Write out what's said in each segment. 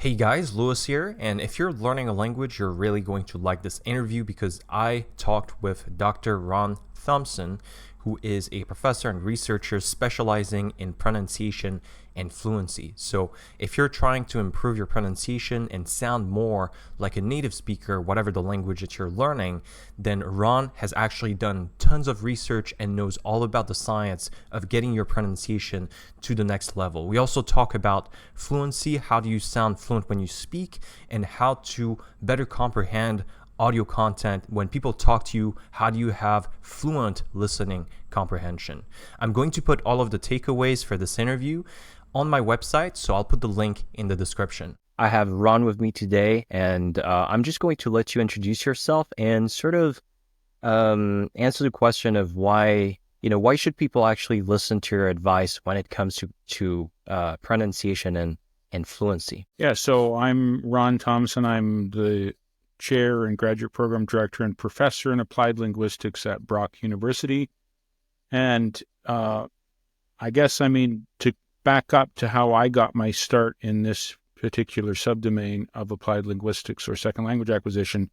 Hey guys, Lewis here, and if you're learning a language, you're really going to like this interview because I talked with Dr. Ron Thomson, who is a professor and researcher specializing in pronunciation and fluency. So if you're trying to improve your pronunciation and sound more like a native speaker, whatever the language that you're learning, then Ron has actually done tons of research and knows all about the science of getting your pronunciation to the next level. We also talk about fluency, how do you sound fluent when you speak, and how to better comprehend audio content. When people talk to you, how do you have fluent listening comprehension? I'm going to put all of the takeaways for this interview on my website, so I'll put the link in the description. I have Ron with me today, and I'm just going to let you introduce yourself and sort of answer the question of why should people actually listen to your advice when it comes to pronunciation and fluency. Yeah, so I'm Ron Thomson. I'm the chair and graduate program director and professor in applied linguistics at Brock University. And to back up to how I got my start in this particular subdomain of applied linguistics or second language acquisition,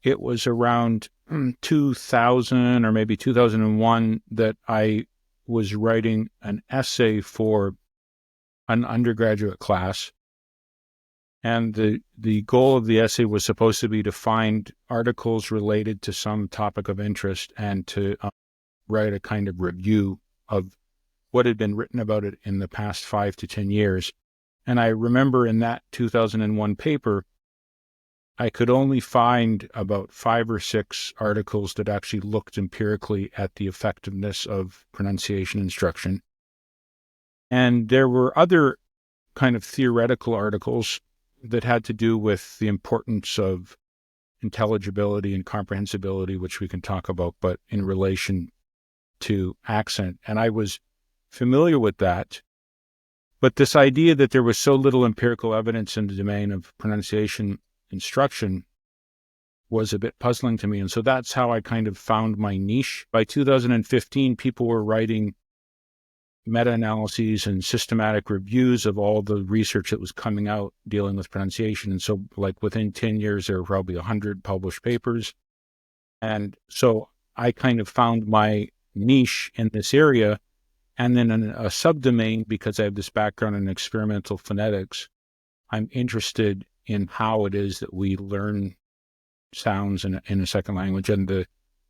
it was around 2000 or maybe 2001 that I was writing an essay for an undergraduate class. And the goal of the essay was supposed to be to find articles related to some topic of interest and to write a kind of review of what had been written about it in the past 5 to 10 years. And I remember in that 2001 paper, I could only find about 5 or 6 articles that actually looked empirically at the effectiveness of pronunciation instruction. And there were other kind of theoretical articles that had to do with the importance of intelligibility and comprehensibility, which we can talk about, but in relation to accent. And I was familiar with that. But this idea that there was so little empirical evidence in the domain of pronunciation instruction was a bit puzzling to me. And so that's how I kind of found my niche. By 2015, people were writing meta-analyses and systematic reviews of all the research that was coming out dealing with pronunciation. And so like within 10 years, there were probably 100 published papers. And so I kind of found my niche in this area. And then in a subdomain, because I have this background in experimental phonetics, I'm interested in how it is that we learn sounds in a second language and the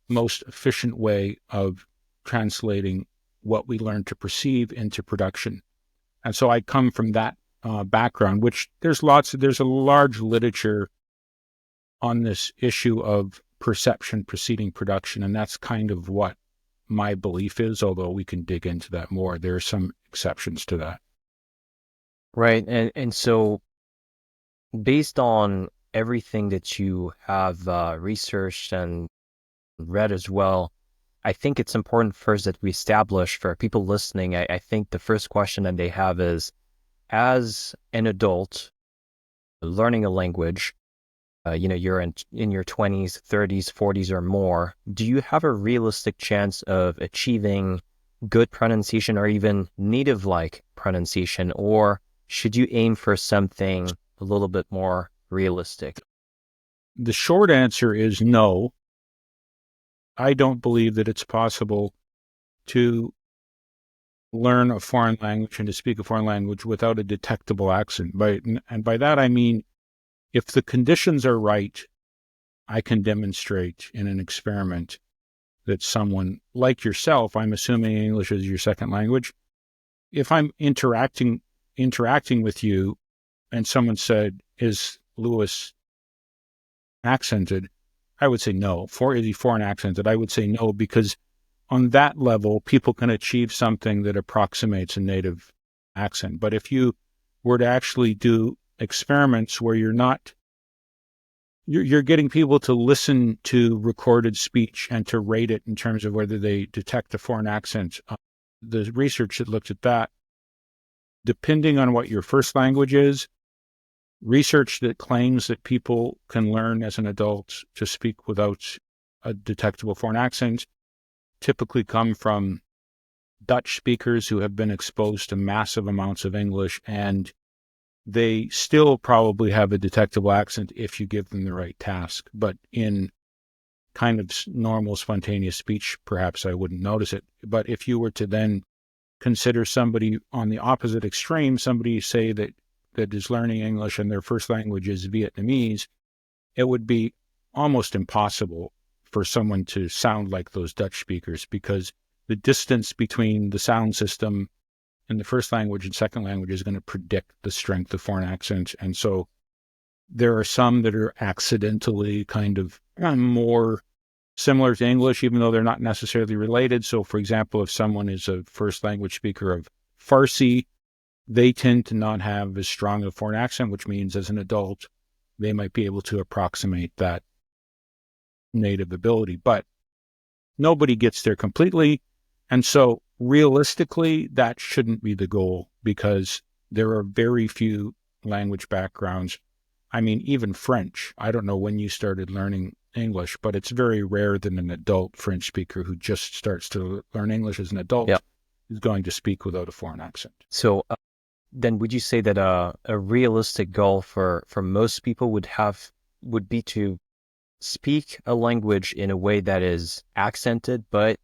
most efficient way of translating what we learn to perceive into production. And so I come from that background, which there's a large literature on this issue of perception preceding production. And that's kind of what my belief is, although we can dig into that more. There are some exceptions to that. Right. And so based on everything that you have researched and read as well, I think it's important first that we establish for people listening, I think the first question that they have is, as an adult learning a language, you're in your 20s, 30s, 40s or more, do you have a realistic chance of achieving good pronunciation or even native-like pronunciation, or should you aim for something a little bit more realistic? The short answer is no. I don't believe that it's possible to learn a foreign language and to speak a foreign language without a detectable accent. And by that, I mean, if the conditions are right, I can demonstrate in an experiment that someone like yourself, I'm assuming English is your second language, if I'm interacting with you and someone said, is Lewis accented? I would say no. Is he foreign accented? I would say no, because on that level, people can achieve something that approximates a native accent. But if you were to actually do experiments where you're getting people to listen to recorded speech and to rate it in terms of whether they detect a foreign accent, the research that looked at that, depending on what your first language is, research that claims that people can learn as an adult to speak without a detectable foreign accent typically come from Dutch speakers who have been exposed to massive amounts of English and they still probably have a detectable accent if you give them the right task. But in kind of normal, spontaneous speech, perhaps I wouldn't notice it. But if you were to then consider somebody on the opposite extreme, somebody say that is learning English and their first language is Vietnamese, it would be almost impossible for someone to sound like those Dutch speakers, because the distance between the sound system in the first language and second language is going to predict the strength of foreign accents. And so there are some that are accidentally kind of more similar to English, even though they're not necessarily related. So, for example, if someone is a first language speaker of Farsi, they tend to not have as strong a foreign accent, which means as an adult, they might be able to approximate that native ability. But nobody gets there completely. And so realistically, that shouldn't be the goal, because there are very few language backgrounds. I mean, even French, I don't know when you started learning English, but it's very rare that an adult French speaker who just starts to learn English as an adult is going to speak without a foreign accent. So then would you say that a realistic goal for most people would be to speak a language in a way that is accented but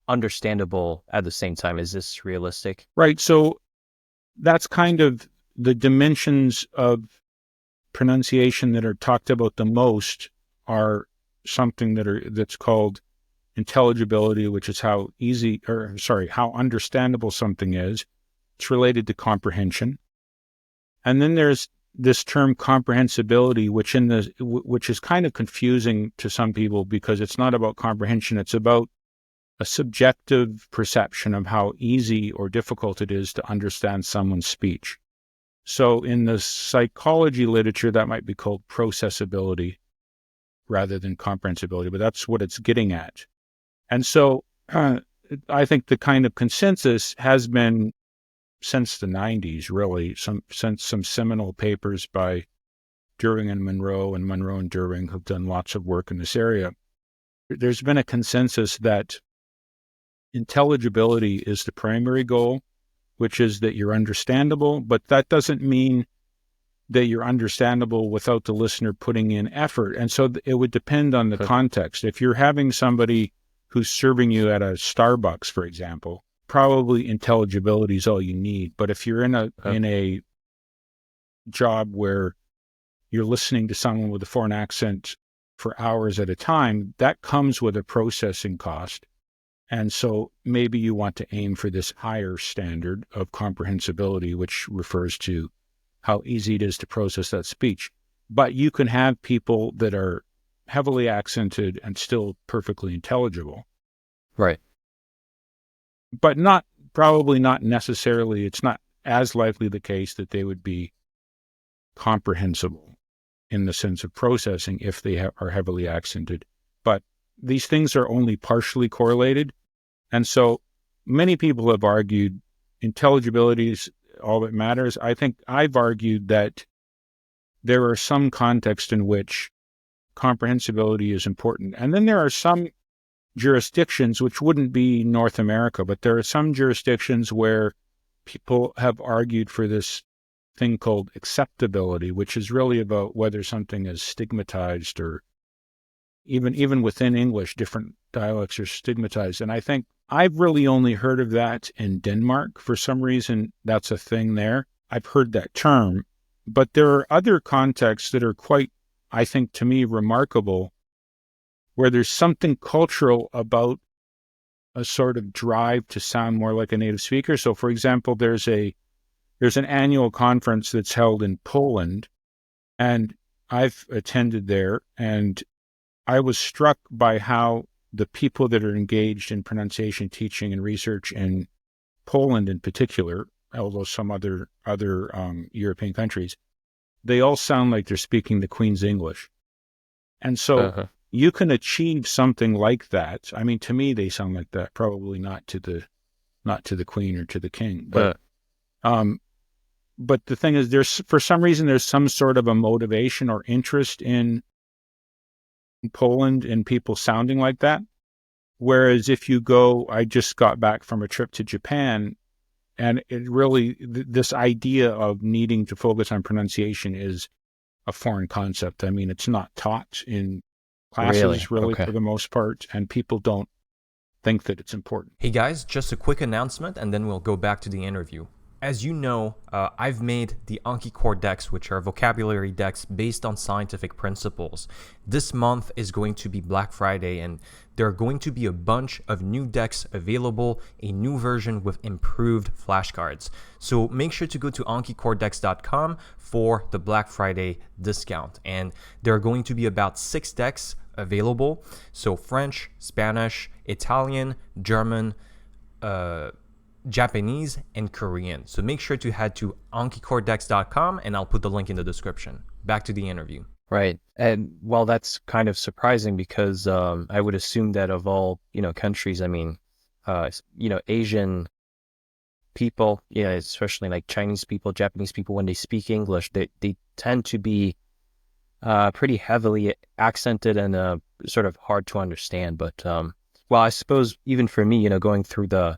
understandable at the same time? Is this realistic? Right. So that's kind of the dimensions of pronunciation that are talked about the most are something that's called intelligibility, which is how understandable something is. It's related to comprehension. And then there's this term comprehensibility, which is kind of confusing to some people, because it's not about comprehension. It's about a subjective perception of how easy or difficult it is to understand someone's speech. So in the psychology literature, that might be called processability rather than comprehensibility, but that's what it's getting at. And so I think the kind of consensus has been since the 90s, really, since some seminal papers by During and Monroe and During have done lots of work in this area. There's been a consensus that intelligibility is the primary goal, which is that you're understandable, but that doesn't mean that you're understandable without the listener putting in effort. And so it would depend on the context. If you're having somebody who's serving you at a Starbucks, for example, probably intelligibility is all you need. But if you're in a job where you're listening to someone with a foreign accent for hours at a time, that comes with a processing cost. And so maybe you want to aim for this higher standard of comprehensibility, which refers to how easy it is to process that speech. But you can have people that are heavily accented and still perfectly intelligible. Right. But probably not necessarily, it's not as likely the case that they would be comprehensible in the sense of processing if they are heavily accented. But these things are only partially correlated. And so many people have argued intelligibility is all that matters. I think I've argued that there are some contexts in which comprehensibility is important. And then there are some jurisdictions, which wouldn't be North America, but there are some jurisdictions where people have argued for this thing called acceptability, which is really about whether something is stigmatized, or even within English, different dialects are stigmatized. And I think I've really only heard of that in Denmark. For some reason, that's a thing there. I've heard that term, but there are other contexts that are quite, I think, to me, remarkable, where there's something cultural about a sort of drive to sound more like a native speaker. So, for example, there's an annual conference that's held in Poland, and I've attended there, and I was struck by how the people that are engaged in pronunciation, teaching, and research in Poland in particular, although some other European countries, they all sound like they're speaking the Queen's English. And so you can achieve something like that. I mean, to me, they sound like that, probably not to the Queen or to the King. But the thing is, for some reason, there's some sort of a motivation or interest in Poland in people sounding like that. Whereas if you go, I just got back from a trip to Japan, And it really, this idea of needing to focus on pronunciation is a foreign concept. I mean, it's not taught in Really? classes really Okay. for the most part, and people don't think that it's important. Hey guys, just a quick announcement and then we'll go back to the interview. As you know, I've made the Anki Core decks, which are vocabulary decks based on scientific principles. This month is going to be Black Friday, and there are going to be a bunch of new decks available, a new version with improved flashcards. So make sure to go to ankicoredex.com for the Black Friday discount. And there are going to be about 6 decks available. So French, Spanish, Italian, German, Japanese, and Korean. So make sure to head to ankicoredex.com and I'll put the link in the description. Back to the interview. Right. And well, that's kind of surprising because I would assume that of all, countries, I mean, Asian people, especially like Chinese people, Japanese people, when they speak English, they tend to be pretty heavily accented and sort of hard to understand. But well, I suppose even for me, going through the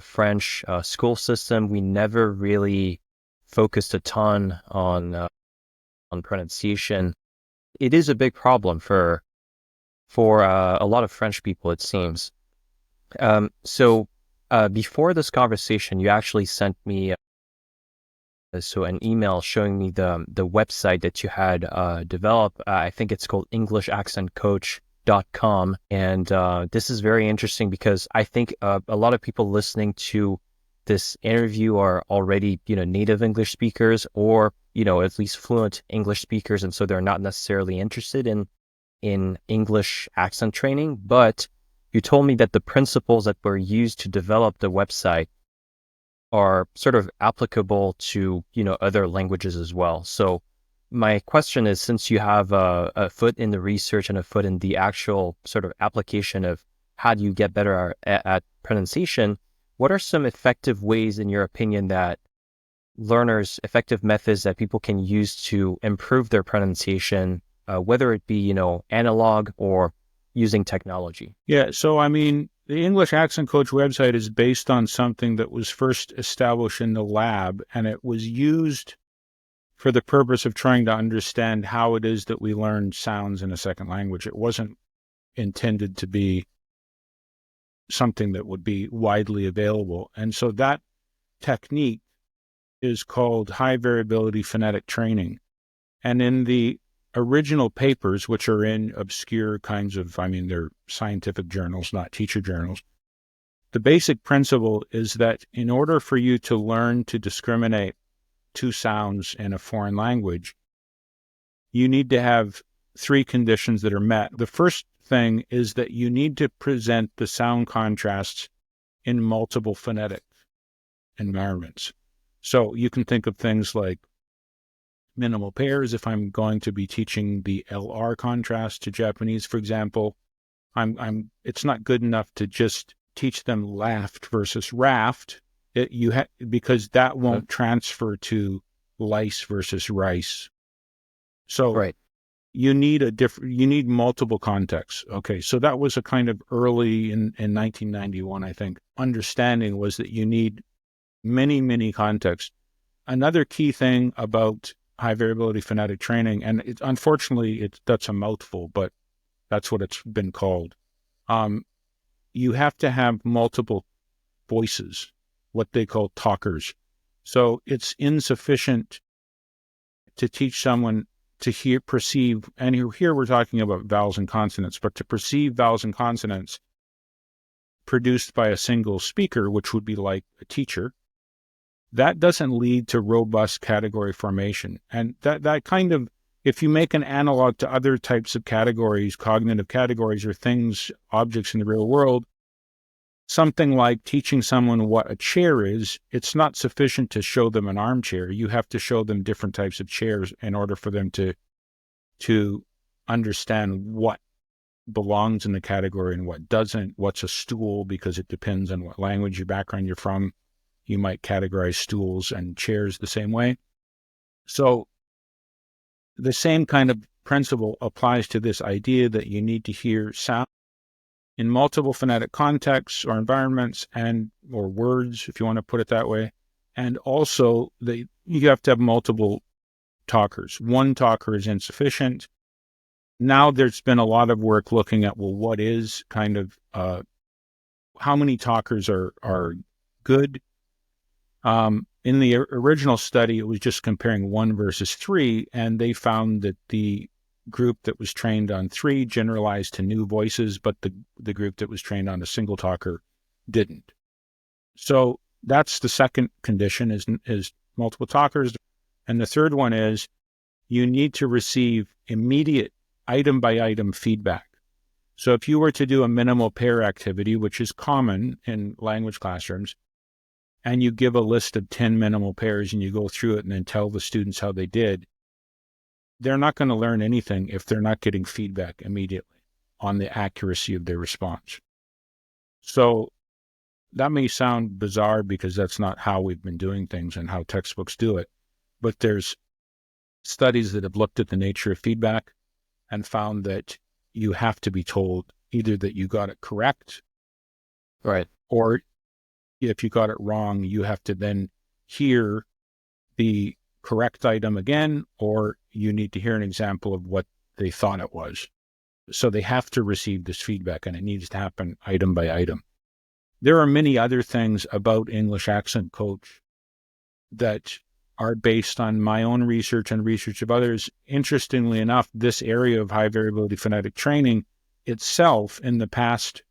French school system, we never really focused a ton on pronunciation. It is a big problem for a lot of French people, it seems. So before this conversation, you actually sent me an email showing me the website that you had developed. I think it's called EnglishAccentCoach.com. And this is very interesting because I think a lot of people listening to this interview are already, native English speakers or, at least fluent English speakers. And so they're not necessarily interested in English accent training. But you told me that the principles that were used to develop the website are sort of applicable to, other languages as well. So my question is, since you have a foot in the research and a foot in the actual sort of application of how do you get better at pronunciation, what are some effective ways, in your opinion, that effective methods that people can use to improve their pronunciation, whether it be, analog or using technology? Yeah. So, I mean, the English Accent Coach website is based on something that was first established in the lab, and it was used for the purpose of trying to understand how it is that we learn sounds in a second language. It wasn't intended to be something that would be widely available. And so that technique is called high variability phonetic training. And in the original papers, which are in obscure kinds of, they're scientific journals, not teacher journals, the basic principle is that in order for you to learn to discriminate two sounds in a foreign language, you need to have 3 conditions that are met. The first thing is that you need to present the sound contrasts in multiple phonetic environments. So you can think of things like minimal pairs. If I'm going to be teaching the LR contrast to Japanese, for example, it's not good enough to just teach them laughed versus raft. Because that won't transfer to lice versus rice. So Right. you need multiple contexts. Okay, so that was a kind of early in 1991, I think, understanding was that you need many, many contexts. Another key thing about high variability phonetic training, and unfortunately that's a mouthful, but that's what it's been called. You have to have multiple voices, what they call talkers. So it's insufficient to teach someone to perceive, and here we're talking about vowels and consonants, but to perceive vowels and consonants produced by a single speaker, which would be like a teacher, that doesn't lead to robust category formation. And that kind of, if you make an analog to other types of categories, cognitive categories or things, objects in the real world, something like teaching someone what a chair is, it's not sufficient to show them an armchair. You have to show them different types of chairs in order for them to understand what belongs in the category and what doesn't. What's a stool, because it depends on what language or background you're from. You might categorize stools and chairs the same way. So the same kind of principle applies to this idea that you need to hear sound in multiple phonetic contexts or environments or words, if you want to put it that way. And also, you have to have multiple talkers. One talker is insufficient. Now there's been a lot of work looking at, well, what is kind of, how many talkers are good? In the original study, it was just comparing 1 versus 3, and they found that the group that was trained on 3 generalized to new voices, but the group that was trained on a single talker didn't. So that's the second condition is multiple talkers. And the third one is you need to receive immediate item-by-item feedback. So if you were to do a minimal pair activity, which is common in language classrooms, and you give a list of 10 minimal pairs and you go through it and then tell the students how they did, they're not going to learn anything if they're not getting feedback immediately on the accuracy of their response. So that may sound bizarre because that's not how we've been doing things and how textbooks do it, but there's studies that have looked at the nature of feedback and found that you have to be told either that you got it correct, Right. or if you got it wrong, you have to then hear the correct item again, or you need to hear an example of what they thought it was. So they have to receive this feedback, and it needs to happen item by item. There are many other things about English Accent Coach that are based on my own research and research of others. Interestingly enough, this area of high variability phonetic training itself in the past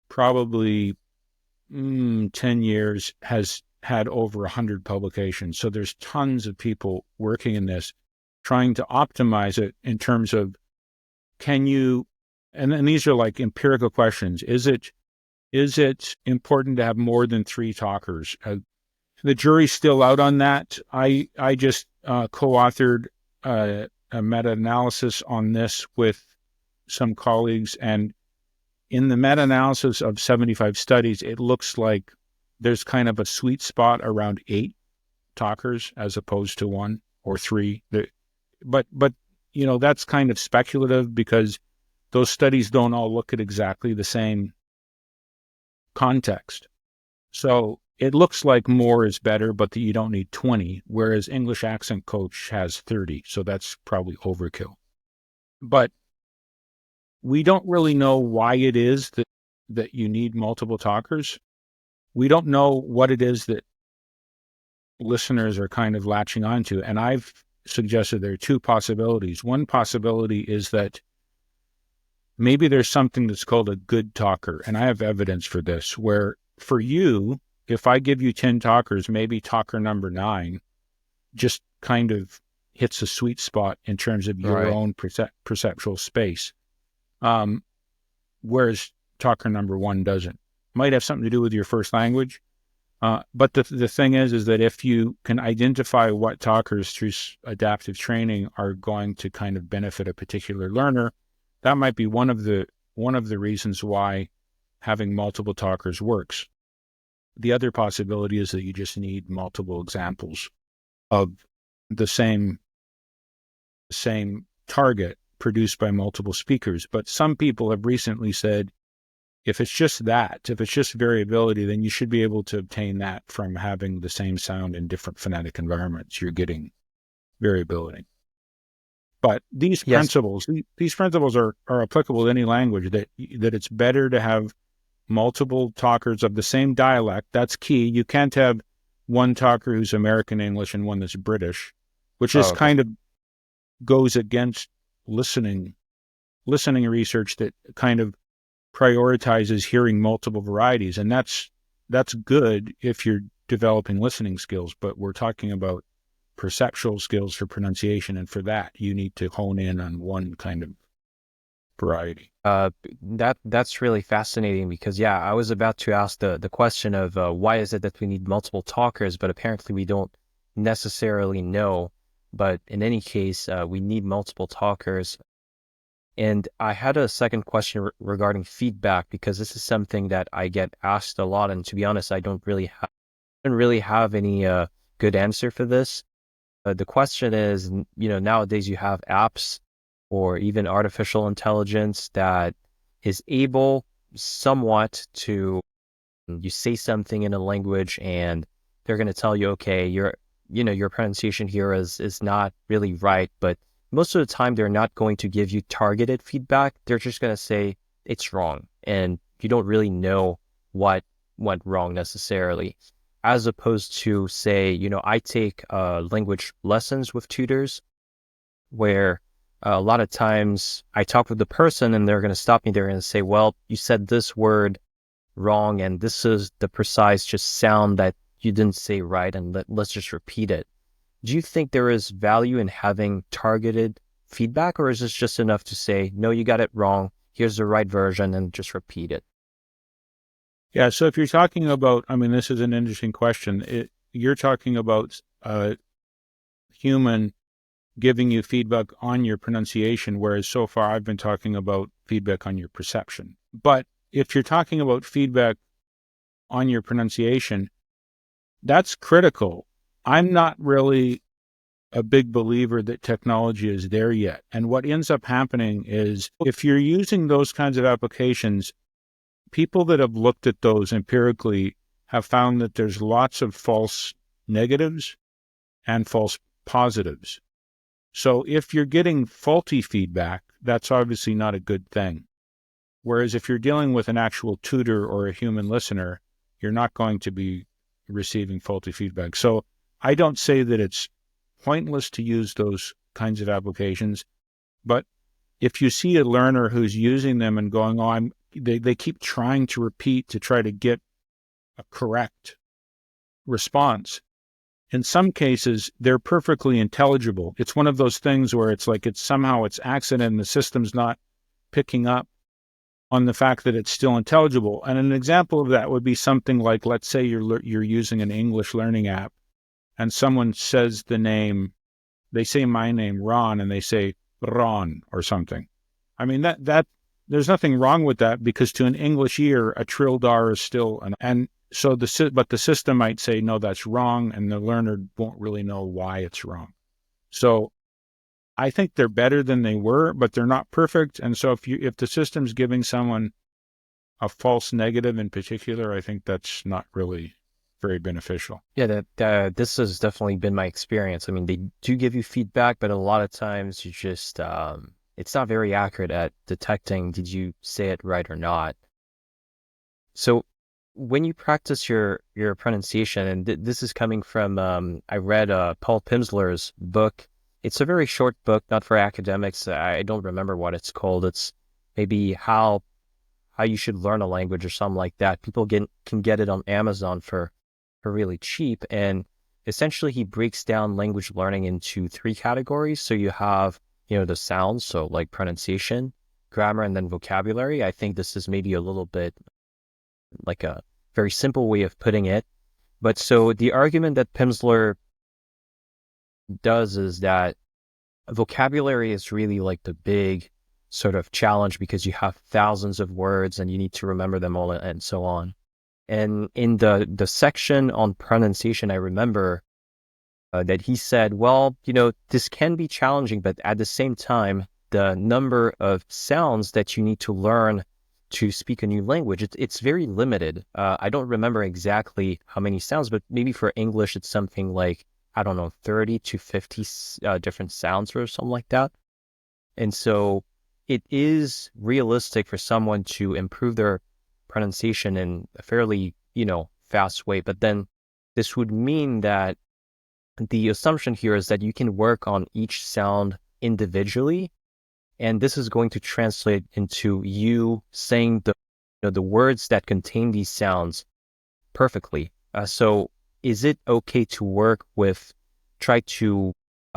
probably 10 years has had over 100 publications. So there's tons of people working in this, trying to optimize it in terms of, can you, and these are like empirical questions. Is it important to have more than 3 talkers? The jury's still out on that. I just co-authored a meta-analysis on this with some colleagues, and in the meta-analysis of 75 studies, it looks like there's kind of a sweet spot around 8 talkers as opposed to 1 or 3. But that's kind of speculative because those studies don't all look at exactly the same context. So it looks like more is better, but that you don't need 20, whereas English Accent Coach has 30. So that's probably overkill. But we don't really know why it is that you need multiple talkers. We don't know what it is that listeners are kind of latching onto. And I've suggested there are 2 possibilities. One possibility is that maybe there's something that's called a good talker. And I have evidence for this, where for you, if I give you 10 talkers, maybe talker number 9 just kind of hits a sweet spot in terms of your own perceptual space. Whereas talker number 1 doesn't. Might have something to do with your first language. But the thing is that if you can identify what talkers through adaptive training are going to kind of benefit a particular learner, that might be one of the reasons why having multiple talkers works. The other possibility is that you just need multiple examples of the same target produced by multiple speakers. But some people have recently said, if it's just variability, then you should be able to obtain that from having the same sound in different phonetic environments. You're getting variability. But these principles are applicable to any language, that it's better to have multiple talkers of the same dialect. That's key. You can't have one talker who's American English and one that's British, which is kind of goes against listening research that kind of prioritizes hearing multiple varieties. And that's good if you're developing listening skills, but we're talking about perceptual skills for pronunciation. And for that, you need to hone in on one kind of variety. That's really fascinating because, I was about to ask the question of why is it that we need multiple talkers, but apparently we don't necessarily know. But in any case, we need multiple talkers. And I had a second question regarding feedback, because this is something that I get asked a lot. And to be honest, I don't really have any good answer for this. The question is, nowadays you have apps or even artificial intelligence that is able somewhat to, you say something in a language and they're going to tell you, okay, your pronunciation here is not really right, but most of the time they're not going to give you targeted feedback. They're just going to say it's wrong, and you don't really know what went wrong necessarily. As opposed to, say, I take language lessons with tutors where a lot of times I talk with the person and they're going to stop me there and say, well, you said this word wrong, and this is the precise just sound that you didn't say right, and let's just repeat it. Do you think there is value in having targeted feedback, or is this just enough to say, no, you got it wrong, here's the right version, and just repeat it? Yeah, so if you're talking about, this is an interesting question. You're talking about a human giving you feedback on your pronunciation, whereas so far I've been talking about feedback on your perception. But if you're talking about feedback on your pronunciation, that's critical. I'm not really a big believer that technology is there yet. And what ends up happening is if you're using those kinds of applications, people that have looked at those empirically have found that there's lots of false negatives and false positives. So if you're getting faulty feedback, that's obviously not a good thing. Whereas if you're dealing with an actual tutor or a human listener, you're not going to be receiving faulty feedback. So I don't say that it's pointless to use those kinds of applications, but if you see a learner who's using them and going, they keep trying to repeat to try to get a correct response, in some cases, they're perfectly intelligible. It's one of those things where it's like it's accident and the system's not picking up on the fact that it's still intelligible. And an example of that would be something like, let's say you're using an English learning app and someone says they say my name, Ron, and they say Ron or something. That there's nothing wrong with that, because to an English ear, a trilled R is still but the system might say, no, that's wrong, and the learner won't really know why it's wrong. So I think they're better than they were, but they're not perfect. And so if the system's giving someone a false negative in particular, I think that's not really very beneficial. Yeah, this has definitely been my experience. They do give you feedback, but a lot of times you just, it's not very accurate at detecting, did you say it right or not? So when you practice your pronunciation, and this is coming from, I read Paul Pimsleur's book. It's a very short book, not for academics. I don't remember what it's called. It's maybe how you should learn a language or something like that. People can get it on Amazon for really cheap. And essentially he breaks down language learning into 3 categories. So you have, the sounds, so like pronunciation, grammar, and then vocabulary. I think this is maybe a little bit like a very simple way of putting it. But so the argument that Pimsleur does is that vocabulary is really like the big sort of challenge, because you have thousands of words and you need to remember them all and so on. And in the section on pronunciation, I remember that he said, well, this can be challenging, but at the same time, the number of sounds that you need to learn to speak a new language, it's very limited. I don't remember exactly how many sounds, but maybe for English, it's something like, I don't know, 30 to 50 different sounds or something like that. And so it is realistic for someone to improve their pronunciation in a fairly, fast way. But then this would mean that the assumption here is that you can work on each sound individually, and this is going to translate into you saying the words that contain these sounds perfectly. So is it okay to try to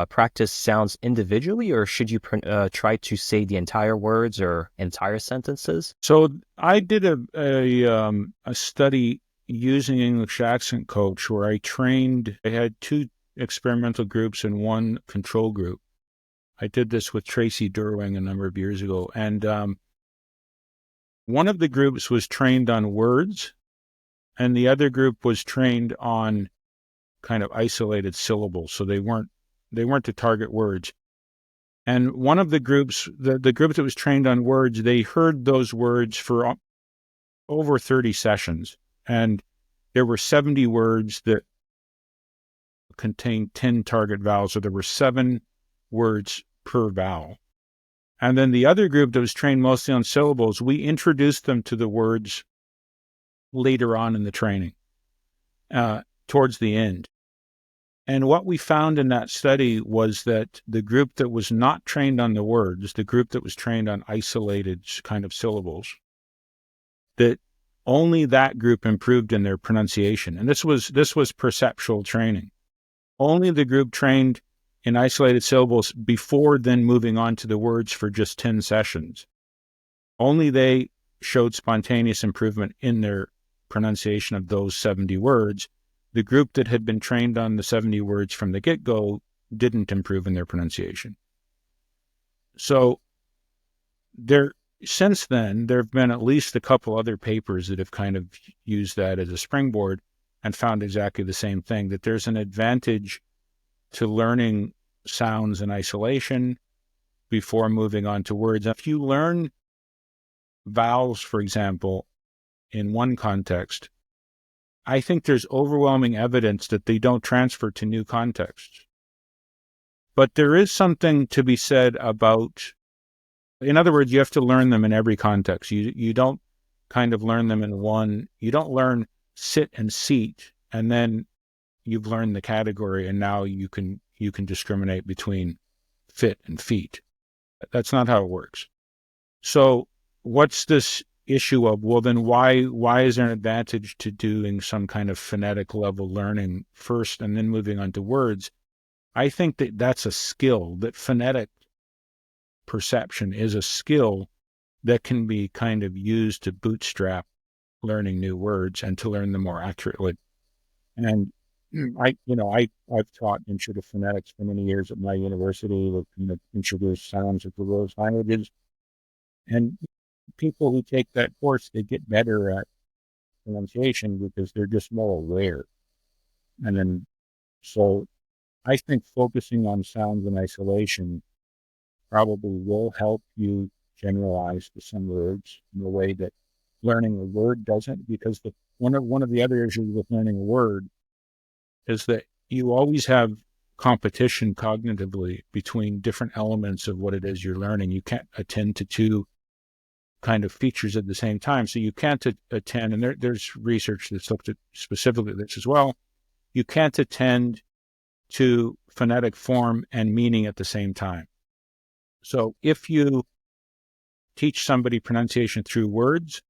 practice sounds individually, or should you try to say the entire words or entire sentences? So I did a study using English Accent Coach where I had 2 experimental groups and 1 control group. I did this with Tracy Derwing a number of years ago. And one of the groups was trained on words, and the other group was trained on kind of isolated syllables. So they weren't the target words. And one of the groups, the group that was trained on words, they heard those words for over 30 sessions. And there were 70 words that contained 10 target vowels. So there were 7 words per vowel. And then the other group that was trained mostly on syllables, we introduced them to the words later on in the training, towards the end. And what we found in that study was that the group that was not trained on the words, the group that was trained on isolated kind of syllables, that only that group improved in their pronunciation. And this was perceptual training. Only the group trained in isolated syllables before then moving on to the words for just 10 sessions. Only they showed spontaneous improvement in their pronunciation of those 70 words. The group that had been trained on the 70 words from the get-go didn't improve in their pronunciation. So since then, there have been at least a couple other papers that have kind of used that as a springboard and found exactly the same thing, that there's an advantage to learning sounds in isolation before moving on to words. If you learn vowels, for example, in one context, I think there's overwhelming evidence that they don't transfer to new contexts. But there is something to be said about, in other words, you have to learn them in every context. You don't kind of learn them in one, you don't learn sit and seat, and then you've learned the category, and now you can discriminate between fit and feet. That's not how it works. So what's this issue of, well, then why is there an advantage to doing some kind of phonetic level learning first and then moving on to words? I think that that's a skill, that phonetic perception is a skill that can be kind of used to bootstrap learning new words and to learn them more accurately. And I've taught intro to phonetics for many years at my university that introduce sounds of the world's languages. And people who take that course, they get better at pronunciation because they're just more aware. And then, so I think focusing on sounds in isolation probably will help you generalize to some words in a way that learning a word doesn't, because one of the other issues with learning a word is that you always have competition cognitively between different elements of what it is you're learning. You can't attend to two kind of features at the same time. So you can't attend, and there's research that's looked at specifically this as well, you can't attend to phonetic form and meaning at the same time. So if you teach somebody pronunciation through words,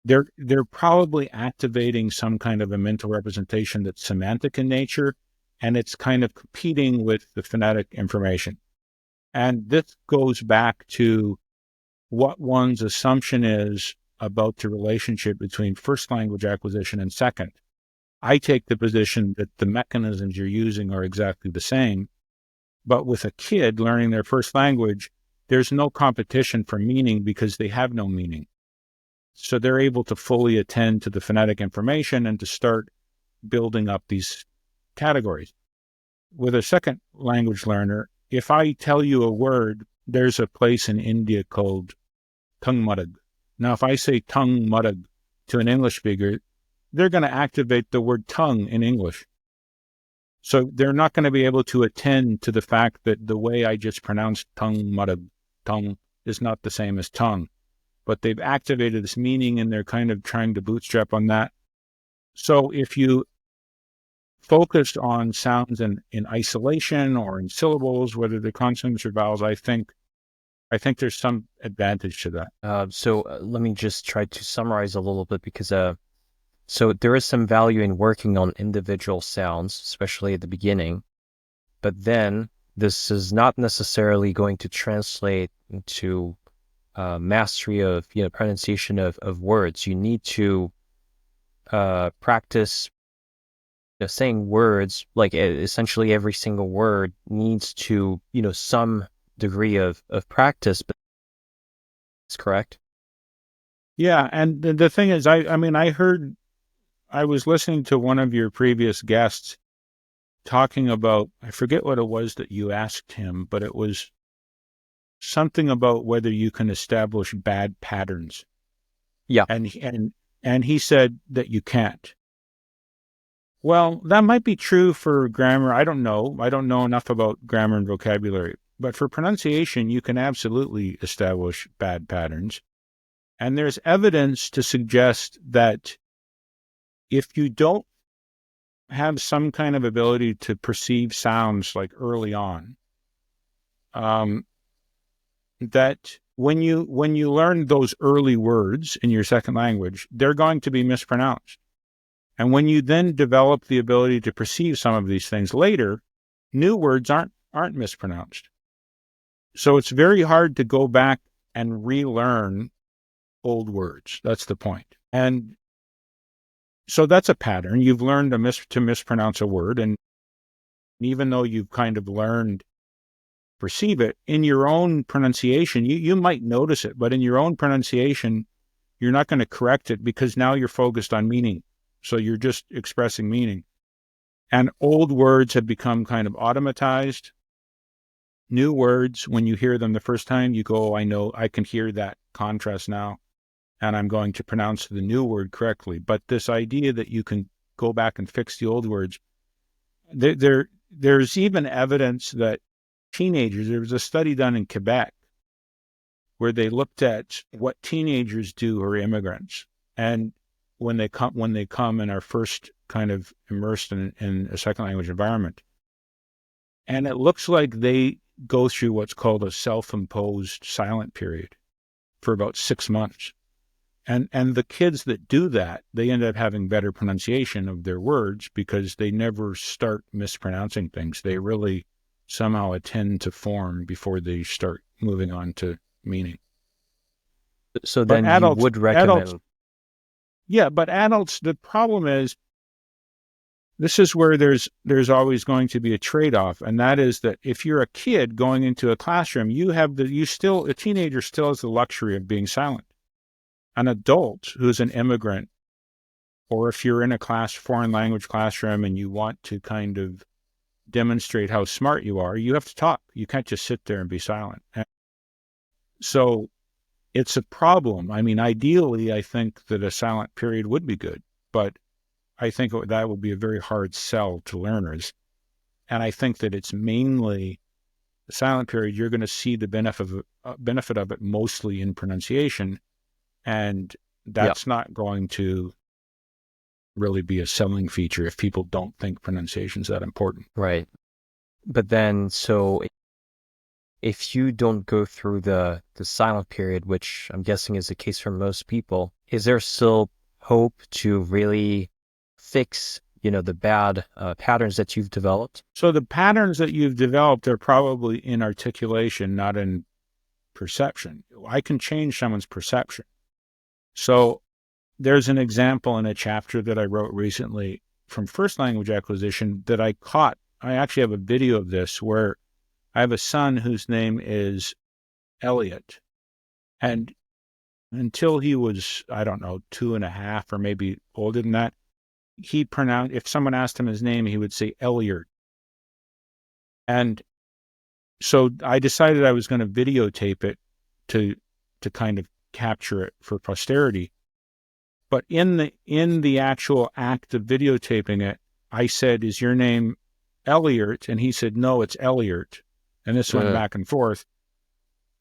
they're probably activating some kind of a mental representation that's semantic in nature, and it's kind of competing with the phonetic information. And this goes back to what one's assumption is about the relationship between first language acquisition and second. I take the position that the mechanisms you're using are exactly the same, but with a kid learning their first language, there's no competition for meaning because they have no meaning. So they're able to fully attend to the phonetic information and to start building up these categories. With a second language learner, if I tell you a word, there's a place in India called Tungmarag. Now, if I say Tungmarag to an English speaker, they're going to activate the word tongue in English. So they're not going to be able to attend to the fact that the way I just pronounced Tungmarag, tongue, is not the same as tongue. But they've activated this meaning and they're kind of trying to bootstrap on that. So if you focused on sounds in isolation or in syllables, whether they're consonants or vowels, I think there's some advantage to that. So let me just try to summarize a little bit, because so there is some value in working on individual sounds, especially at the beginning, but then this is not necessarily going to translate into mastery of pronunciation of words. You need to practice saying words, like essentially every single word needs to some degree of practice, but it's correct. Yeah, and the thing is, I was listening to one of your previous guests talking about, I forget what it was that you asked him, but it was something about whether you can establish bad patterns. Yeah. And he said that you can't. Well, that might be true for grammar. I don't know. I don't know enough about grammar and vocabulary. But for pronunciation, you can absolutely establish bad patterns. And there's evidence to suggest that if you don't have some kind of ability to perceive sounds like early on, that when you learn those early words in your second language, they're going to be mispronounced. And when you then develop the ability to perceive some of these things later, new words aren't mispronounced. So it's very hard to go back and relearn old words. That's the point. And so that's a pattern. You've learned to mispronounce a word, and even though you've kind of learned perceive it in your own pronunciation, you might notice it, but in your own pronunciation, you're not going to correct it because now you're focused on meaning. So you're just expressing meaning. And old words have become kind of automatized. New words, when you hear them the first time, you go, I know, I can hear that contrast now, and I'm going to pronounce the new word correctly. But this idea that you can go back and fix the old words, there's even evidence that teenagers, there was a study done in Quebec where they looked at what teenagers do who are immigrants. And when they come and are first kind of immersed in a second language environment. And it looks like they go through what's called a self-imposed silent period for about 6 months. And the kids that do that, they end up having better pronunciation of their words because they never start mispronouncing things. They really somehow attend to form before they start moving on to meaning. So then you would recommend... Yeah, but adults, the problem is, this is where there's always going to be a trade-off, and that is that if you're a kid going into a classroom, a teenager still has the luxury of being silent. An adult who's an immigrant, or if you're in a foreign language classroom and you want to kind of demonstrate how smart you are, you have to talk. You can't just sit there and be silent. And so it's a problem. I mean, ideally, I think that a silent period would be good, but I think that would be a very hard sell to learners. And I think that it's mainly the silent period. You're going to see the benefit of it mostly in pronunciation. And that's not going to really be a selling feature if people don't think pronunciation is that important. Right. But then, so if you don't go through the silent period, which I'm guessing is the case for most people, is there still hope to really fix, the bad patterns that you've developed? So the patterns that you've developed are probably in articulation, not in perception. I can change someone's perception. So there's an example in a chapter that I wrote recently from first language acquisition that I caught. I actually have a video of this where I have a son whose name is Elliot. And until he was, I don't know, 2.5 or maybe older than that, if someone asked him his name, he would say Elliot. And so I decided I was going to videotape it to kind of capture it for posterity. But in the actual act of videotaping it, I said, "Is your name Elliot?" And he said, "No, it's Elliot." And this went back and forth.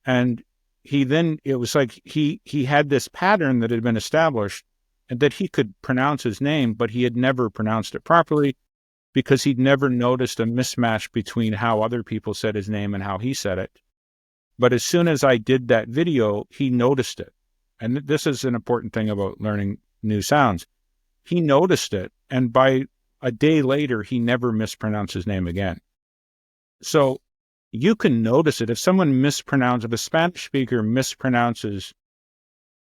And it was like he had this pattern that had been established and that he could pronounce his name, but he had never pronounced it properly because he'd never noticed a mismatch between how other people said his name and how he said it. But as soon as I did that video, he noticed it. And this is an important thing about learning new sounds. He noticed it, and by a day later, he never mispronounced his name again. So you can notice it. If a Spanish speaker mispronounces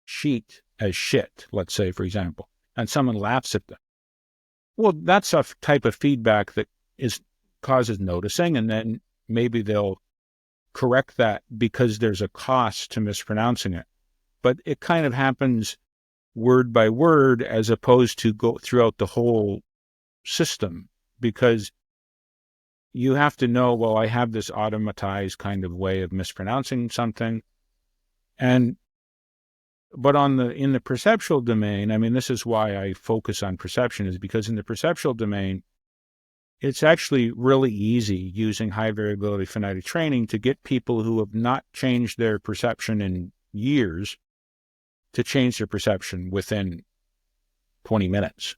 sheet as shit, let's say, for example, and someone laughs at them, well, that's a type of feedback that causes noticing, and then maybe they'll correct that because there's a cost to mispronouncing it. But it kind of happens word by word as opposed to go throughout the whole system, because you have to know, well, I have this automatized kind of way of mispronouncing something. But in the perceptual domain, I mean, this is why I focus on perception, is because in the perceptual domain, it's actually really easy using high variability phonetic training to get people who have not changed their perception in years to change their perception within 20 minutes.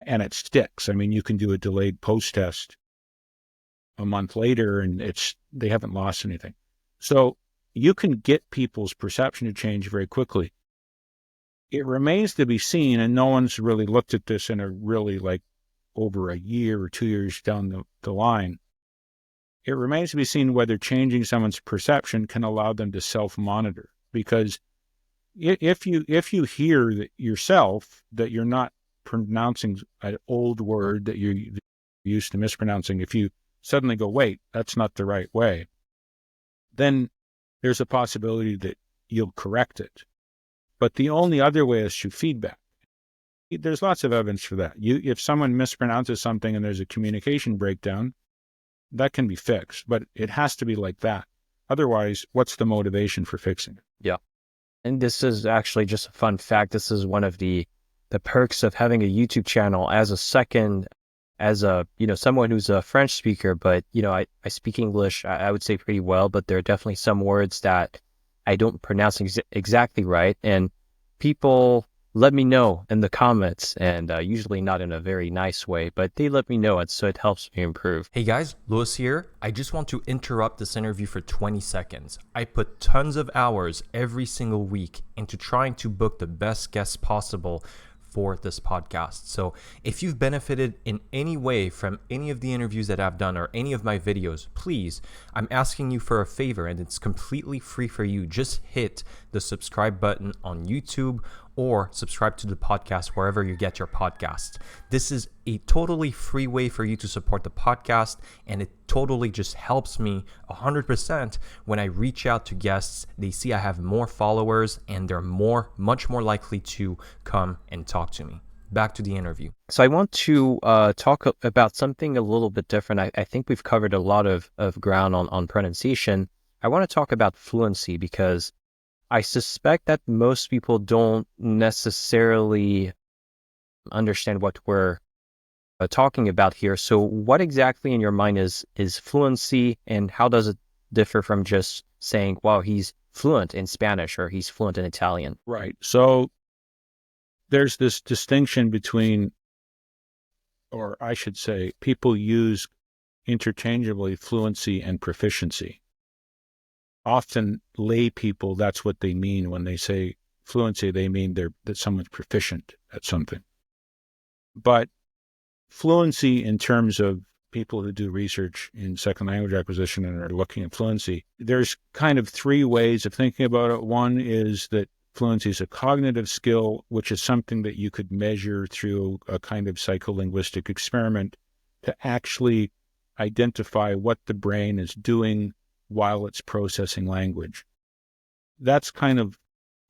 And it sticks. I mean, you can do a delayed post test a month later and they haven't lost anything. So you can get people's perception to change very quickly. It remains to be seen, and no one's really looked at this in a really over a year or 2 years down the line. It remains to be seen whether changing someone's perception can allow them to self-monitor. Because if you hear that yourself that you're not pronouncing an old word that you're used to mispronouncing, if you suddenly go, wait, that's not the right way, then there's a possibility that you'll correct it. But the only other way is through feedback. There's lots of evidence for that. If someone mispronounces something and there's a communication breakdown, that can be fixed, but it has to be like that. Otherwise, what's the motivation for fixing it? Yeah. And this is actually just a fun fact. This is one of the perks of having a YouTube channel as someone who's a French speaker, but, I speak English, I would say pretty well, but there are definitely some words that I don't pronounce exactly right. And people let me know in the comments, and usually not in a very nice way, but they let me know, and so it helps me improve. Hey guys, Louis here. I just want to interrupt this interview for 20 seconds. I put tons of hours every single week into trying to book the best guests possible for this podcast. So if you've benefited in any way from any of the interviews that I've done or any of my videos, please, I'm asking you for a favor, and it's completely free for you. Just hit the subscribe button on YouTube or subscribe to the podcast wherever you get your podcasts. This is a totally free way for you to support the podcast, and it totally just helps me 100% when I reach out to guests. They see I have more followers, and they're much more likely to come and talk to me. Back to the interview. So I want to talk about something a little bit different. I think we've covered a lot of ground on pronunciation. I want to talk about fluency, because I suspect that most people don't necessarily understand what we're talking about here. So what exactly in your mind is fluency, and how does it differ from just saying, wow, he's fluent in Spanish or he's fluent in Italian? Right. So there's this distinction between, or I should say, people use interchangeably fluency and proficiency. Often lay people, that's what they mean when they say fluency. They mean that someone's proficient at something. But fluency, in terms of people who do research in second language acquisition and are looking at fluency, there's kind of three ways of thinking about it. One is that fluency is a cognitive skill, which is something that you could measure through a kind of psycholinguistic experiment to actually identify what the brain is doing while it's processing language. That's kind of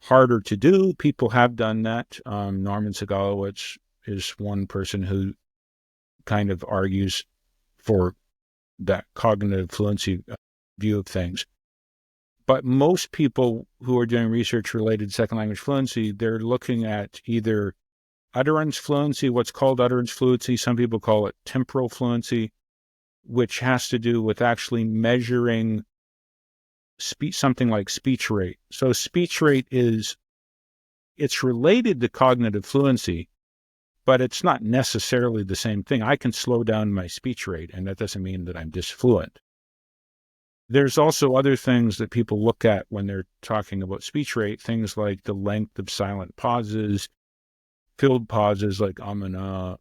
harder to do. People have done that. Norman Segalowitz is one person who kind of argues for that cognitive fluency view of things. But most people who are doing research related to second language fluency, they're looking at either utterance fluency, what's called utterance fluency. Some people call it temporal fluency, which has to do with actually measuring something like speech rate. So speech rate it's related to cognitive fluency, but it's not necessarily the same thing. I can slow down my speech rate, and that doesn't mean that I'm disfluent. There's also other things that people look at when they're talking about speech rate, things like the length of silent pauses, filled pauses like and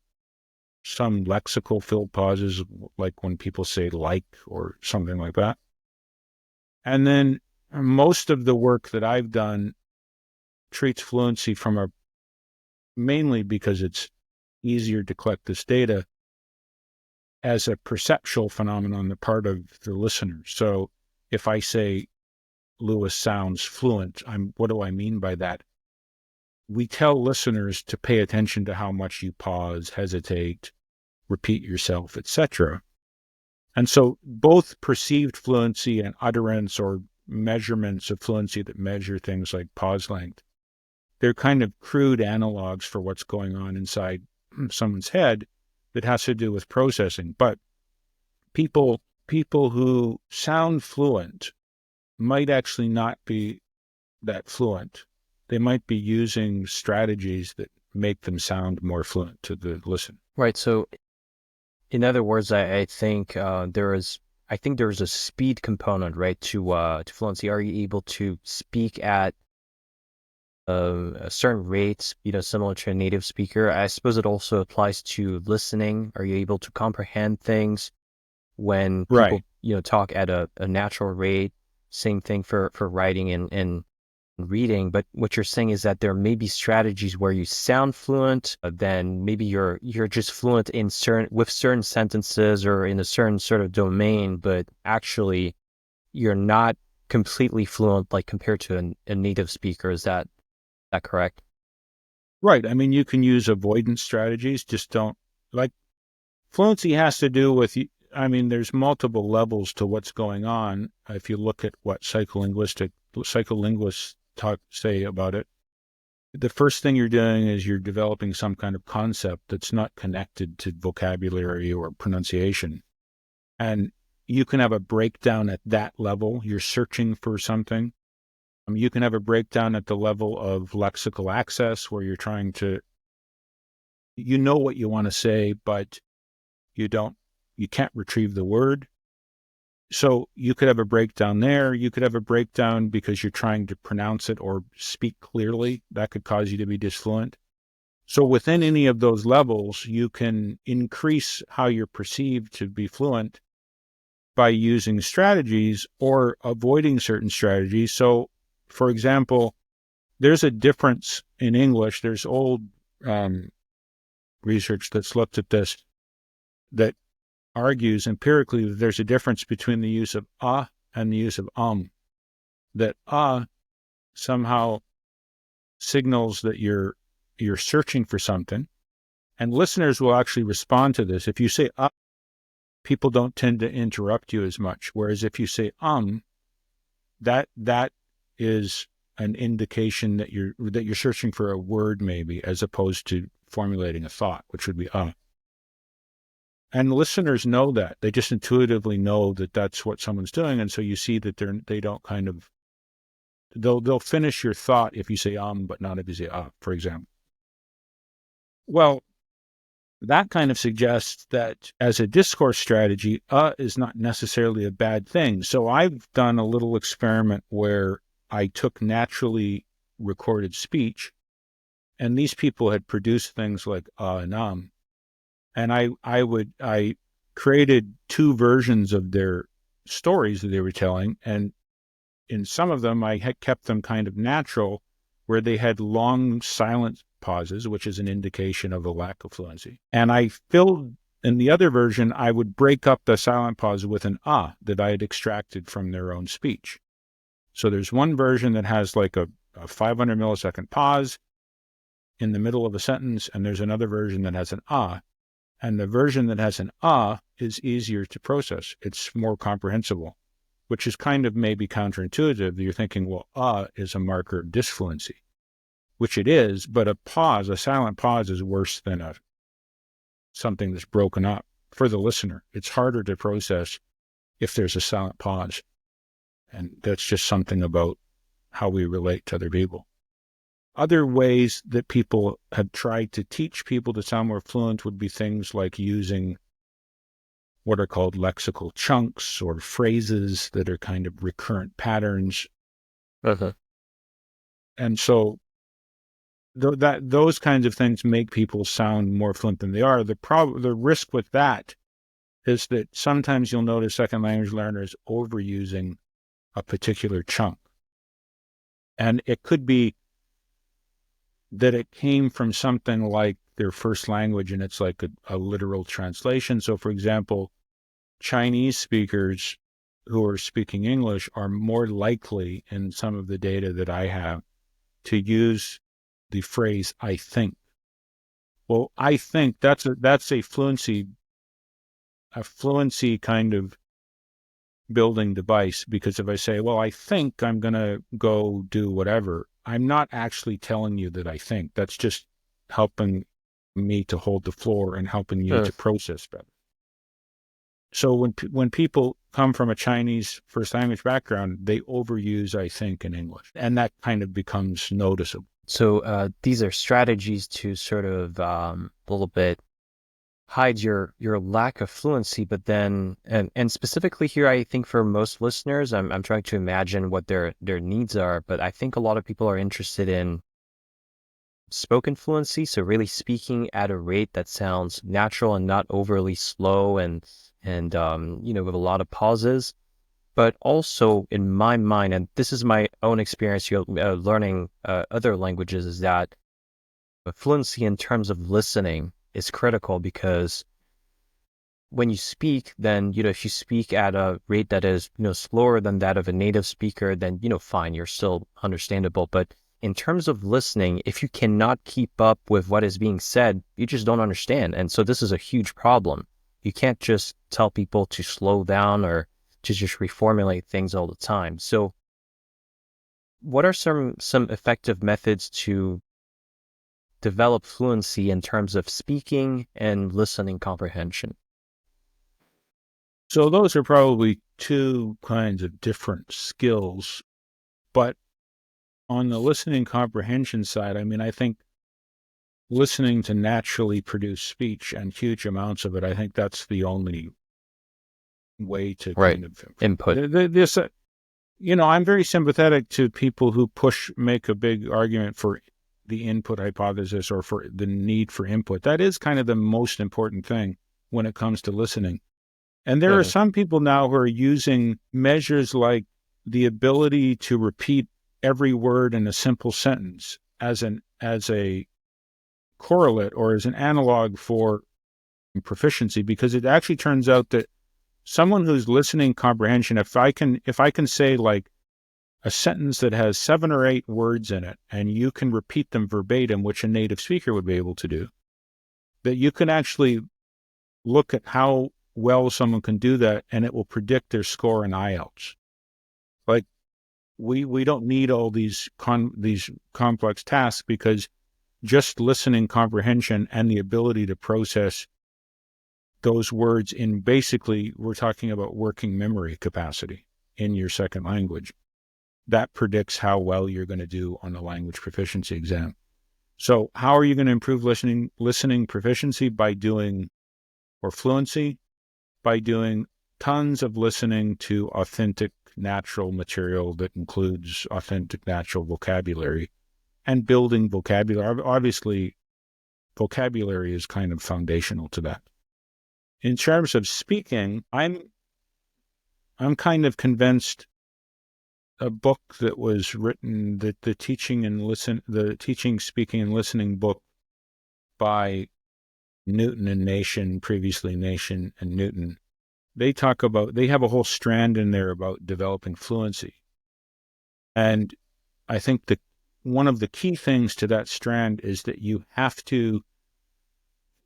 some lexical filled pauses, like when people say like or something like that. And then most of the work that I've done treats fluency mainly because it's easier to collect this data, as a perceptual phenomenon on the part of the listener. So if I say Louis sounds fluent, what do I mean by that? We tell listeners to pay attention to how much you pause, hesitate, repeat yourself, etc. And so both perceived fluency and utterance or measurements of fluency that measure things like pause length, they're kind of crude analogs for what's going on inside someone's head that has to do with processing. But people who sound fluent might actually not be that fluent. They might be using strategies that make them sound more fluent to the listener. Right. So, in other words, I think there is a speed component, right, to fluency. Are you able to speak at a certain rate, similar to a native speaker? I suppose it also applies to listening. Are you able to comprehend things when people, Right. talk at a natural rate? Same thing for writing and reading. But what you're saying is that there may be strategies where you sound fluent, then maybe you're just fluent with certain sentences or in a certain sort of domain, but actually you're not completely fluent, like compared to a native speaker. Is that correct? Right. I mean, you can use avoidance strategies, just don't like fluency has to do with, I mean, there's multiple levels to what's going on. If you look at what psycholinguists say about it, the first thing you're doing is you're developing some kind of concept that's not connected to vocabulary or pronunciation. And you can have a breakdown at that level. You're searching for something. You can have a breakdown at the level of lexical access where you're trying to, what you want to say, but you can't retrieve the word. So you could have a breakdown there. You could have a breakdown because you're trying to pronounce it or speak clearly. That could cause you to be disfluent. So within any of those levels, you can increase how you're perceived to be fluent by using strategies or avoiding certain strategies. So, for example, there's a difference in English. There's old research that's looked at this that argues empirically that there's a difference between the use of and the use of that somehow signals that you're searching for something, and listeners will actually respond to this. If you say people don't tend to interrupt you as much, whereas if you say that is an indication that you're searching for a word, maybe, as opposed to formulating a thought, which would be And listeners know that. They just intuitively know that that's what someone's doing. And so you see that they don't kind of, they'll finish your thought if you say but not if you say for example. Well, that kind of suggests that as a discourse strategy, is not necessarily a bad thing. So I've done a little experiment where I took naturally recorded speech, and these people had produced things like and and I created two versions of their stories that they were telling, and in some of them I had kept them kind of natural, where they had long silent pauses, which is an indication of a lack of fluency. And I filled in the other version, I would break up the silent pause with an that I had extracted from their own speech. So there's one version that has like a 500 millisecond pause in the middle of a sentence, and there's another version that has an And the version that has an is easier to process. It's more comprehensible, which is kind of maybe counterintuitive. You're thinking, well, is a marker of disfluency, which it is, but a silent pause is worse than something that's broken up for the listener. It's harder to process if there's a silent pause. And that's just something about how we relate to other people. Other ways that people have tried to teach people to sound more fluent would be things like using what are called lexical chunks or phrases that are kind of recurrent patterns. And so those kinds of things make people sound more fluent than they are. The risk with that is that sometimes you'll notice second language learners overusing a particular chunk. And it could be that it came from something like their first language and it's like a literal translation. So, for example, Chinese speakers who are speaking English are more likely, in some of the data that I have, to use the phrase "I think." Well, I think that's a fluency a fluency kind of building device, because if I say, well, I think I'm going to go do whatever, I'm not actually telling you that I think. That's just helping me to hold the floor and helping you to process better. So when people come from a Chinese first language background, they overuse I think in English, and that kind of becomes noticeable. So these are strategies to sort of a little bit hide your lack of fluency, but then and specifically here, I think for most listeners, I'm trying to imagine what their needs are, but I think a lot of people are interested in spoken fluency, so really speaking at a rate that sounds natural and not overly slow and with a lot of pauses. But also in my mind, and this is my own experience learning other languages, is that fluency in terms of listening is critical, because when you speak, then, if you speak at a rate that is, slower than that of a native speaker, then, fine, you're still understandable. But in terms of listening, if you cannot keep up with what is being said, you just don't understand. And so this is a huge problem. You can't just tell people to slow down or to just reformulate things all the time. So what are some effective methods to develop fluency in terms of speaking and listening comprehension? So those are probably two kinds of different skills. But on the listening comprehension side, I mean, I think listening to naturally produce speech and huge amounts of it, I think that's the only way to kind of input. This, I'm very sympathetic to people who make a big argument for the input hypothesis or for the need for input. That is kind of the most important thing when it comes to listening. And there are some people now who are using measures like the ability to repeat every word in a simple sentence as a correlate or as an analog for proficiency, because it actually turns out that someone who's listening comprehension, if I can say like a sentence that has 7 or 8 words in it, and you can repeat them verbatim, which a native speaker would be able to do, that you can actually look at how well someone can do that, and it will predict their score in IELTS. Like, we don't need all these complex tasks, because just listening comprehension and the ability to process those words in, basically, we're talking about working memory capacity in your second language, that predicts how well you're going to do on the language proficiency exam. So how are you going to improve listening proficiency? Or fluency? By doing tons of listening to authentic, natural material that includes authentic, natural vocabulary, and building vocabulary. Obviously, vocabulary is kind of foundational to that. In terms of speaking, I'm kind of convinced a book that was written, that the teaching, speaking, and listening book by Newton and Nation, previously Nation and Newton, they have a whole strand in there about developing fluency. And I think that one of the key things to that strand is that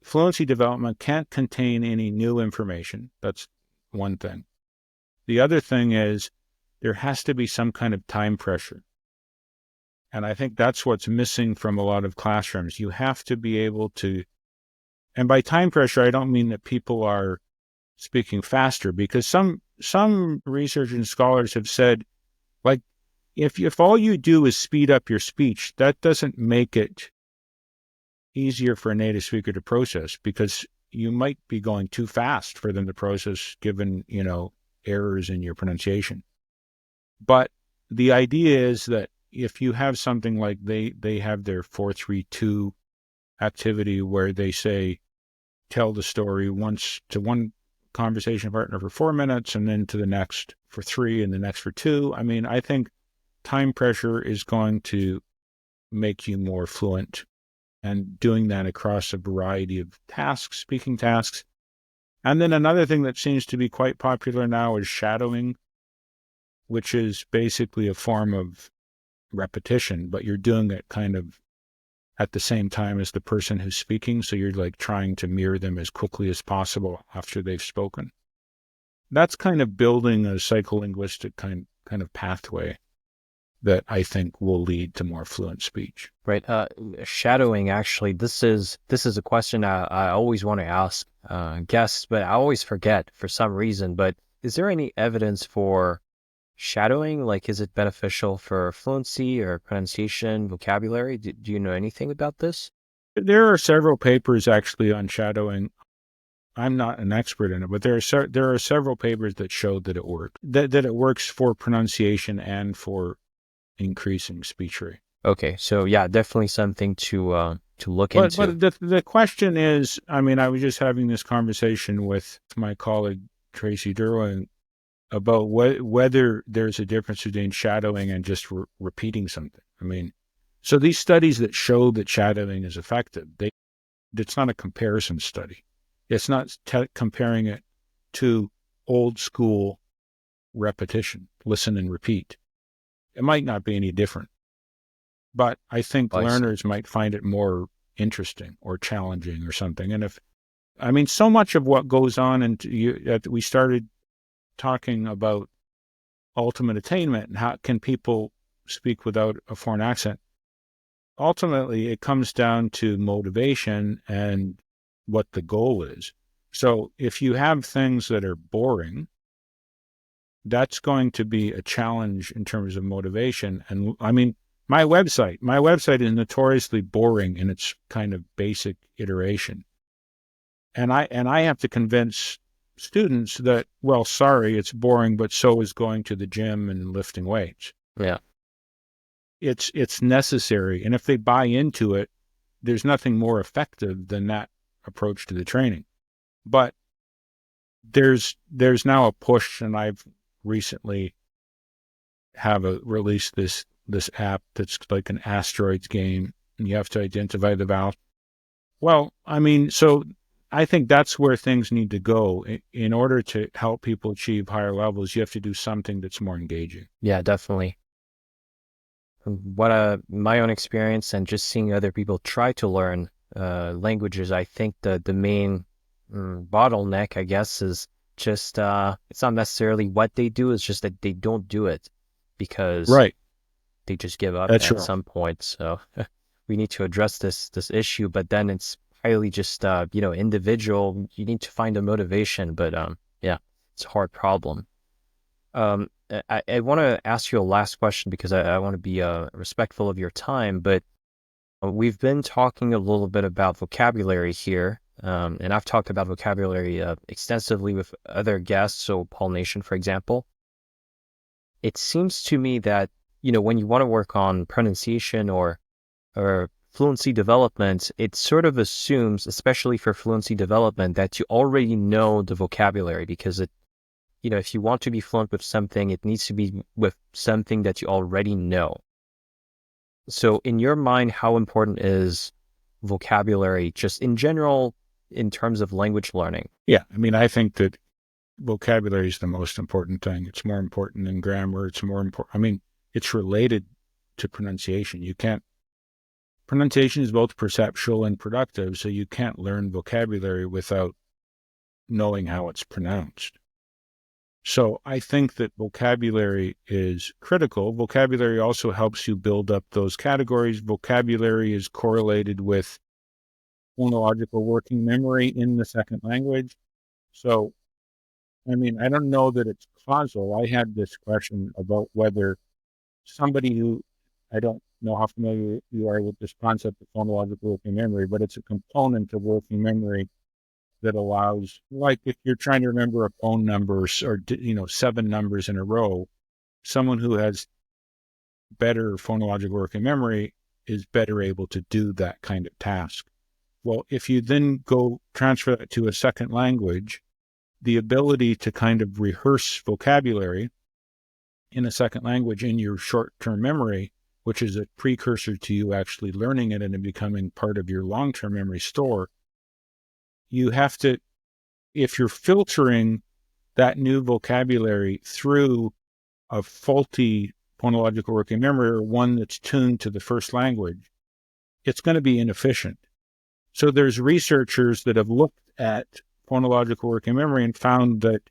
fluency development can't contain any new information. That's one thing. The other thing is there has to be some kind of time pressure. And I think that's what's missing from a lot of classrooms. You have to be able to, and by time pressure, I don't mean that people are speaking faster, because some research and scholars have said, like, if all you do is speed up your speech, that doesn't make it easier for a native speaker to process, because you might be going too fast for them to process, given, errors in your pronunciation. But the idea is that if you have something like they have their 4-3-2 activity, where they say, tell the story once to one conversation partner for 4 minutes, and then to the next for 3, and the next for 2. I mean, I think time pressure is going to make you more fluent, and doing that across a variety of tasks, speaking tasks. And then another thing that seems to be quite popular now is shadowing, which is basically a form of repetition, but you're doing it kind of at the same time as the person who's speaking. So you're like trying to mirror them as quickly as possible after they've spoken. That's kind of building a psycholinguistic kind of pathway that I think will lead to more fluent speech. Right. Shadowing, actually, this is a question I always want to ask guests, but I always forget for some reason. But is there any evidence for shadowing? Like, is it beneficial for fluency or pronunciation, vocabulary? Do you know anything about this? There are several papers actually on shadowing. I'm not an expert in it, but there are several papers that show that it works. That it works for pronunciation and for increasing speech rate. Okay, so yeah, definitely something to look But into. the question is, I mean, I was just having this conversation with my colleague Tracy Derwin about whether there's a difference between shadowing and just repeating something. I mean, so these studies that show that shadowing is effective, it's not a comparison study. It's not comparing it to old school repetition, listen and repeat. It might not be any different, but I think learners might find it more interesting or challenging or something. And so much of what goes on, and we started talking about ultimate attainment and how can people speak without a foreign accent. Ultimately, it comes down to motivation and what the goal is. So if you have things that are boring, that's going to be a challenge in terms of motivation. And I mean, my website is notoriously boring in its kind of basic iteration. And I have to convince students that, well, sorry, it's boring, but so is going to the gym and lifting weights. Yeah. It's necessary. And if they buy into it, there's nothing more effective than that approach to the training. But there's now a push, and I've recently released this app that's like an asteroids game, and you have to identify the vowel. Well, I mean, so I think that's where things need to go. In order to help people achieve higher levels, you have to do something that's more engaging. Yeah, definitely. What my own experience and just seeing other people try to learn languages, I think the main bottleneck, I guess, is just it's not necessarily what they do, it's just that they don't do it because they just give up at some point. So we need to address this issue, but then it's highly just individual. You need to find a motivation, but yeah, it's a hard problem. I want to ask you a last question because I want to be respectful of your time, but we've been talking a little bit about vocabulary here, and I've talked about vocabulary extensively with other guests, so Paul Nation, for example. It seems to me that, when you want to work on pronunciation or fluency development, it sort of assumes, especially for fluency development, that you already know the vocabulary because if you want to be fluent with something, it needs to be with something that you already know. So in your mind, how important is vocabulary just in general in terms of language learning? Yeah, I mean, I think that vocabulary is the most important thing. It's more important than grammar. It's more important. I mean, it's related to pronunciation. Pronunciation is both perceptual and productive, so you can't learn vocabulary without knowing how it's pronounced. So I think that vocabulary is critical. Vocabulary also helps you build up those categories. Vocabulary is correlated with phonological working memory in the second language. So, I mean, I don't know that it's causal. I had this question about whether somebody who, I don't know how familiar you are with this concept of phonological working memory, but it's a component of working memory that allows, like if you're trying to remember a phone number or 7 numbers in a row, someone who has better phonological working memory is better able to do that kind of task. Well, if you then go transfer that to a second language, the ability to kind of rehearse vocabulary in a second language in your short-term memory, which is a precursor to you actually learning it and it becoming part of your long-term memory store, you have to, if you're filtering that new vocabulary through a faulty phonological working memory or one that's tuned to the first language, it's going to be inefficient. So there's researchers that have looked at phonological working memory and found that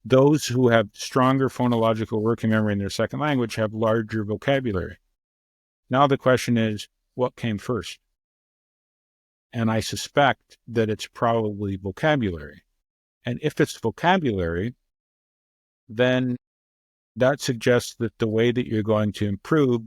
those who have stronger phonological working memory in their second language have larger vocabulary. Now the question is, what came first? And I suspect that it's probably vocabulary. And if it's vocabulary, then that suggests that the way that you're going to improve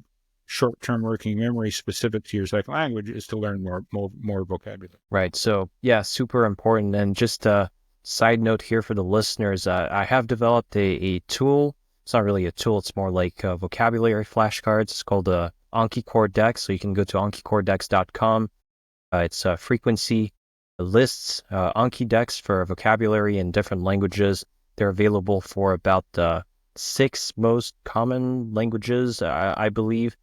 short-term working memory specific to your second language is to learn more vocabulary. Right. So yeah, super important. And just a side note here for the listeners, I have developed a tool. It's not really a tool. It's more like vocabulary flashcards. It's called Anki Core Dex. So you can go to ankicoredex.com. It's frequency lists, Anki Dex for vocabulary in different languages. They're available for about 6 most common languages, I believe.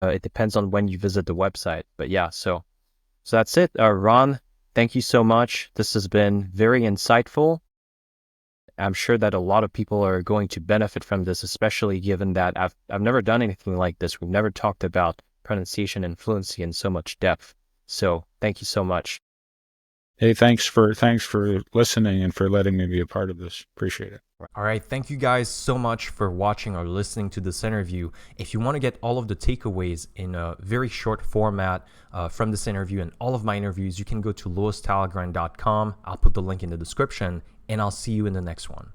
It depends on when you visit the website. But yeah, so that's it. Ron, thank you so much. This has been very insightful. I'm sure that a lot of people are going to benefit from this, especially given that I've never done anything like this. We've never talked about pronunciation and fluency in so much depth. So thank you so much. Hey, thanks for listening and for letting me be a part of this. Appreciate it. All right. Thank you guys so much for watching or listening to this interview. If you want to get all of the takeaways in a very short format from this interview and all of my interviews, you can go to louistallegrand.com. I'll put the link in the description, and I'll see you in the next one.